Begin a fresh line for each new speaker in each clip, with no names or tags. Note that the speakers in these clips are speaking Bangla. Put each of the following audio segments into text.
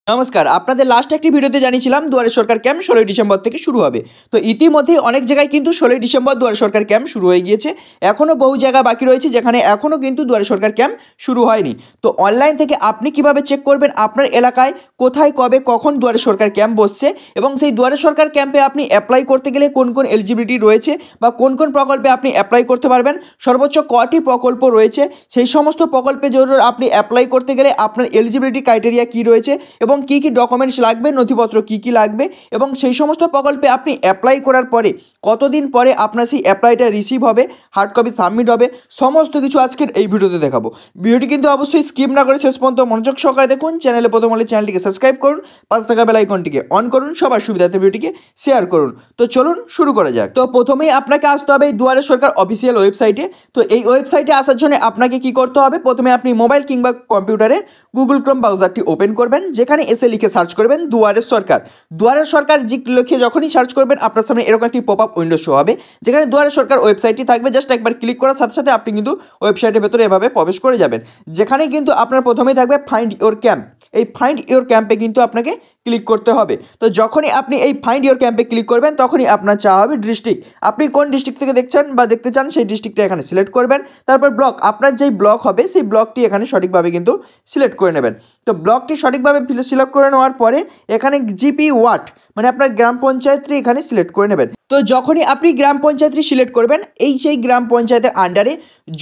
নমস্কার, আপনাদের লাস্ট একটি ভিডিওতে জানিয়েছিলাম দুয়ারে সরকার ক্যাম্প 16ই ডিসেম্বর থেকে শুরু হবে। তো ইতিমধ্যেই অনেক জায়গায় কিন্তু 16ই ডিসেম্বর দুয়ারে সরকার ক্যাম্প শুরু হয়ে গিয়েছে। এখনও বহু জায়গা বাকি রয়েছে যেখানে এখনও কিন্তু দুয়ারে সরকার ক্যাম্প শুরু হয়নি। তো অনলাইন থেকে আপনি কিভাবে চেক করবেন আপনার এলাকায় কোথায় কবে কখন দুয়ারে সরকার ক্যাম্প বসছে এবং সেই দুয়ারে সরকার ক্যাম্পে আপনি অ্যাপ্লাই করতে গেলে কোন কোন এলিজিবিলিটি রয়েছে বা কোন কোন প্রকল্পে আপনি অ্যাপ্লাই করতে পারবেন, সর্বোচ্চ কটি প্রকল্প রয়েছে, সেই সমস্ত প্রকল্পে জন্য আপনি অ্যাপ্লাই করতে গেলে আপনার এলিজিবিলিটি ক্রাইটেরিয়া কী রয়েছে এবং কী কী ডকুমেন্টস লাগবে, নথিপত্র কী কী লাগবে এবং সেই সমস্ত প্রকল্পে আপনি অ্যাপ্লাই করার পরে কতদিন পরে আপনার সেই অ্যাপ্লাইটা রিসিভ হবে, হার্ড কপি সাবমিট হবে, সমস্ত কিছু আজকের এই ভিডিওতে দেখাবো। ভিডিওটি কিন্তু অবশ্যই স্কিপ না করে শেষ পর্যন্ত মনোযোগ সহকারে দেখুন। চ্যানেলে প্রথম হলে চ্যানেলটিকে সাবস্ক্রাইব করুন, পাশে থাকা বেল আইকনটিকে অন করুন, সবার সুবিধার্থে ভিডিওটিকে শেয়ার করুন। তো চলুন শুরু করা যাক। তো প্রথমেই আপনাকে আসতে হবে এই দুয়ারে সরকার অফিসিয়াল ওয়েবসাইটে। তো এই ওয়েবসাইটে আসার জন্য আপনাকে কি করতে হবে, প্রথমে আপনি মোবাইল কিংবা কম্পিউটারে গুগল ক্রোম ব্রাউজারটি ওপেন করবেন, যেখানে এসে লিখে সার্চ করবেন দুয়ারে সরকার। দুয়ারে সরকার লিখে যখনই সার্চ করবেন আপনার সামনে এরকম একটি পপ আপ উইন্ডো শো হবে, যেখানে দুয়ারে সরকার ওয়েবসাইটটি থাকবে। জাস্ট একবার ক্লিক করার সাথে সাথে আপনি কিন্তু ওয়েবসাইটের ভেতরে এভাবে প্রবেশ করে যাবেন, যেখানে কিন্তু আপনার প্রথমেই থাকবে ফাইন্ড ইওর ক্যাম্প। এই ফাইন্ড ইওর ক্যাম্পে কিন্তু আপনাকে ক্লিক করতে হবে। তো যখনই আপনি এই ফাইন্ড ইওর ক্যাম্পে ক্লিক করবেন তখনই আপনার চাওয়া হবে ডিস্ট্রিক্ট। আপনি কোন ডিস্ট্রিক্ট থেকে দেখছেন বা দেখতে চান সেই ডিস্ট্রিক্টটা এখানে সিলেক্ট করবেন। তারপর ব্লক, আপনার যেই ব্লক হবে সেই ব্লকটি এখানে সঠিকভাবে কিন্তু সিলেক্ট করে নেবেন। তো ব্লকটি সঠিকভাবে সিলেক্ট করে নেওয়ার পরে এখানে জিপি ওয়ার্ড মানে আপনার গ্রাম পঞ্চায়েতটি এখানে সিলেক্ট করে নেবেন। তো যখনই আপনি গ্রাম পঞ্চায়েতটি সিলেক্ট করবেন, এই সেই গ্রাম পঞ্চায়েতের আন্ডারে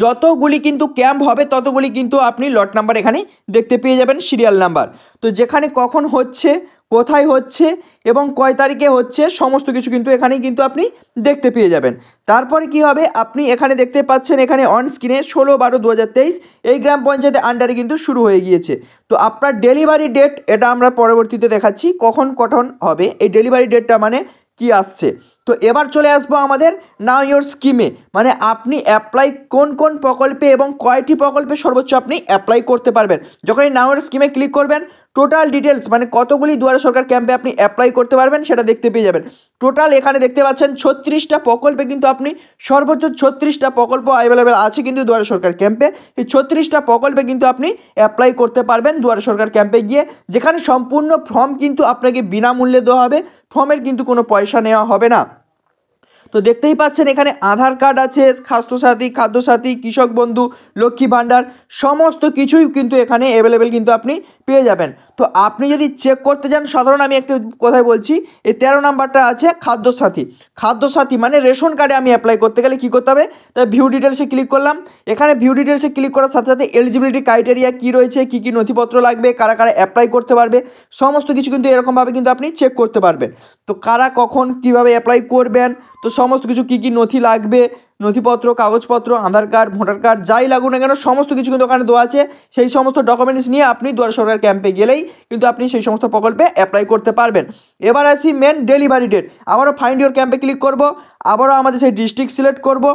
যতগুলি কিন্তু ক্যাম্প হবে ততগুলি কিন্তু আপনি লট নাম্বার এখানে দেখতে পেয়ে যাবেন, সিরিয়াল নাম্বার। তো যেখানে কখন হচ্ছে, কোথায় হচ্ছে এবং কয় তারিখে হচ্ছে সমস্ত কিছু কিন্তু এখানেই কিন্তু আপনি দেখতে পেয়ে যাবেন। তারপরে কি হবে, আপনি এখানে দেখতে পাচ্ছেন এখানে অন স্ক্রিনে 16/12/2023 এই গ্রাম পঞ্চায়েতের আন্ডারে কিন্তু শুরু হয়ে গিয়েছে। তো আপনার ডেলিভারি ডেট এটা আমরা পরবর্তীতে দেখাচ্ছি কখন হবে। এই ডেলিভারি ডেটটা মানে কি আসছে। তো এবার চলে আসবো আমাদের নাও ইওর স্কিমে, মানে আপনি অ্যাপ্লাই কোন কোন প্রকল্পে এবং কয়টি প্রকল্পে সর্বোচ্চ আপনি অ্যাপ্লাই করতে পারবেন। যখন এই নাও ইওর স্কিমে ক্লিক করবেন টোটাল ডিটেলস মানে কতগুলি দুয়ারে সরকার ক্যাম্পে আপনি অ্যাপ্লাই করতে পারবেন সেটা দেখতে পেয়ে যাবেন। টোটাল এখানে দেখতে পাচ্ছেন 36টা প্রকল্পে কিন্তু আপনি সর্বোচ্চ 36টা প্রকল্প অ্যাভেলেবেল আছে কিন্তু দুয়ারে সরকার ক্যাম্পে। এই 36টা প্রকল্পে কিন্তু আপনি অ্যাপ্লাই করতে পারবেন দুয়ারে সরকার ক্যাম্পে গিয়ে, যেখানে সম্পূর্ণ ফর্ম কিন্তু আপনাকে বিনামূল্যে দেওয়া হবে, ফর্মের কিন্তু কোনো পয়সা নেওয়া হবে না। তো দেখতেই পাচ্ছেন এখানে আধার কার্ড আছে, স্বাস্থ্যসাথী, খাদ্যসাথী, কৃষক বন্ধু, লক্ষ্মী ভাণ্ডার সমস্ত কিছুই কিন্তু এখানে অ্যাভেলেবেল কিন্তু আপনি পেয়ে যাবেন। তো আপনি যদি চেক করতে যান, সাধারণ আমি একটা কথাই বলছি, এই 13 নাম্বারটা আছে খাদ্যসাথী। খাদ্যসাথী মানে রেশন কার্ডে আমি অ্যাপ্লাই করতে গেলে কী করতে হবে, তাই ভিউ ডিটেলসে ক্লিক করলাম। এখানে ভিউ ডিটেলসে ক্লিক করার সাথে সাথে এলিজিবিলিটি ক্রাইটেরিয়া কী রয়েছে, কী কী নথিপত্র লাগবে, কারা কারা অ্যাপ্লাই করতে পারবে সমস্ত কিছু কিন্তু এরকমভাবে কিন্তু আপনি চেক করতে পারবেন। তো কারা কখন কীভাবে অ্যাপ্লাই করবেন, তো সমস্ত কিছু কী কী নথি লাগবে, নথিপত্র, কাগজপত্র, আধার কার্ড, ভোটার কার্ড যাই লাগুক না কেন সমস্ত কিছু কিন্তু ওখানে দেওয়া আছে। সেই সমস্ত ডকুমেন্টস নিয়ে আপনি দুয়ারে সরকার ক্যাম্পে গেলেই কিন্তু আপনি সেই সমস্ত প্রকল্পে অ্যাপ্লাই করতে পারবেন। এবার আসি মেন ডেলিভারি ডেট। আবারও ফাইন্ড ইওর ক্যাম্পে ক্লিক করব, আবারও আমাদের সেই ডিস্ট্রিক্ট সিলেক্ট করব,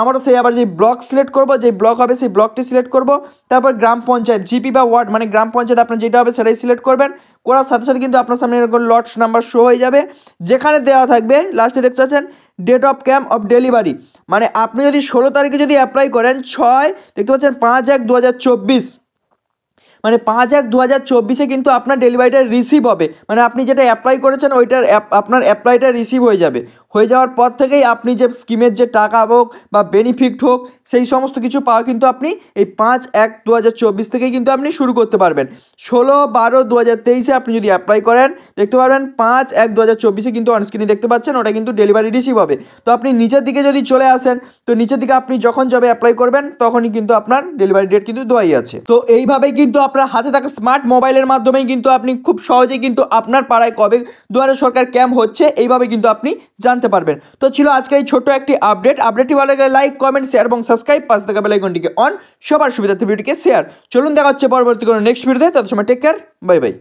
আমারও সেই আবার যেই ব্লক সিলেক্ট করব, যেই ব্লক হবে সেই ব্লকটি সিলেক্ট করব। তারপর গ্রাম পঞ্চায়েত জিপি বা ওয়ার্ড মানে গ্রাম পঞ্চায়েত আপনার যেটা হবে সেটাই সিলেক্ট করবেন। করার সাথে সাথে কিন্তু আপনার সামনে এরকম লটস নাম্বার শো হয়ে যাবে, যেখানে দেওয়া থাকবে লাস্টে দেখতে পাচ্ছেন date of camp of delivery. মানে আপনি যদি 16 তারিখে যদি অ্যাপ্লাই করেন, 6 দেখতে পাচ্ছেন 5/1/2024 মানে 5/1/2024 কিন্তু আপনার ডেলিভারিটা রিসিভ হবে। মানে আপনি যেটা অ্যাপ্লাই করেছেন ওইটার আপনার অ্যাপ্লাইটা রিসিভ হয়ে যাবে। হয়ে যাওয়ার পর থেকেই আপনি যে স্কিমের যে টাকা হোক বা বেনিফিট হোক সেই সমস্ত কিছু পাওয়া কিন্তু আপনি এই 5/1/2024 থেকেই কিন্তু আপনি শুরু করতে পারবেন। 16/12/2023 আপনি যদি অ্যাপ্লাই করেন দেখতে পারবেন 5/1/2024 কিন্তু অনস্ক্রিনে দেখতে পাচ্ছেন ওটা কিন্তু ডেলিভারি রিসিভ হবে। তো আপনি নিচের দিকে যদি চলে আসেন, তো নিচের দিকে আপনি যখন যাবে অ্যাপ্লাই করবেন তখনই কিন্তু আপনার ডেলিভারি ডেট কিন্তু দেওয়াই আছে। তো এইভাবেই কিন্তু আপনার হাতে থাকা স্মার্ট মোবাইলের মাধ্যমেই কিন্তু আপনি খুব সহজেই কিন্তু আপনার পাড়ায় কবে দুয়ারে সরকার ক্যাম্প হচ্ছে এইভাবে কিন্তু আপনি জানতে পারবেন। তো ছিল আজকের এই ছোট্ট একটি আপডেটটি ভালো লাগলে লাইক, কমেন্ট, শেয়ার এবং সাবস্ক্রাইব, পাশে থাকা বেল আইকনটিকে অন, সবার সুবিধার্থে ভিডিওটিকে শেয়ার। চলুন দেখা হচ্ছে পরবর্তী কোনো নেক্সট ভিডিওতে, তত সময় টেক কেয়ার, বাই বাই।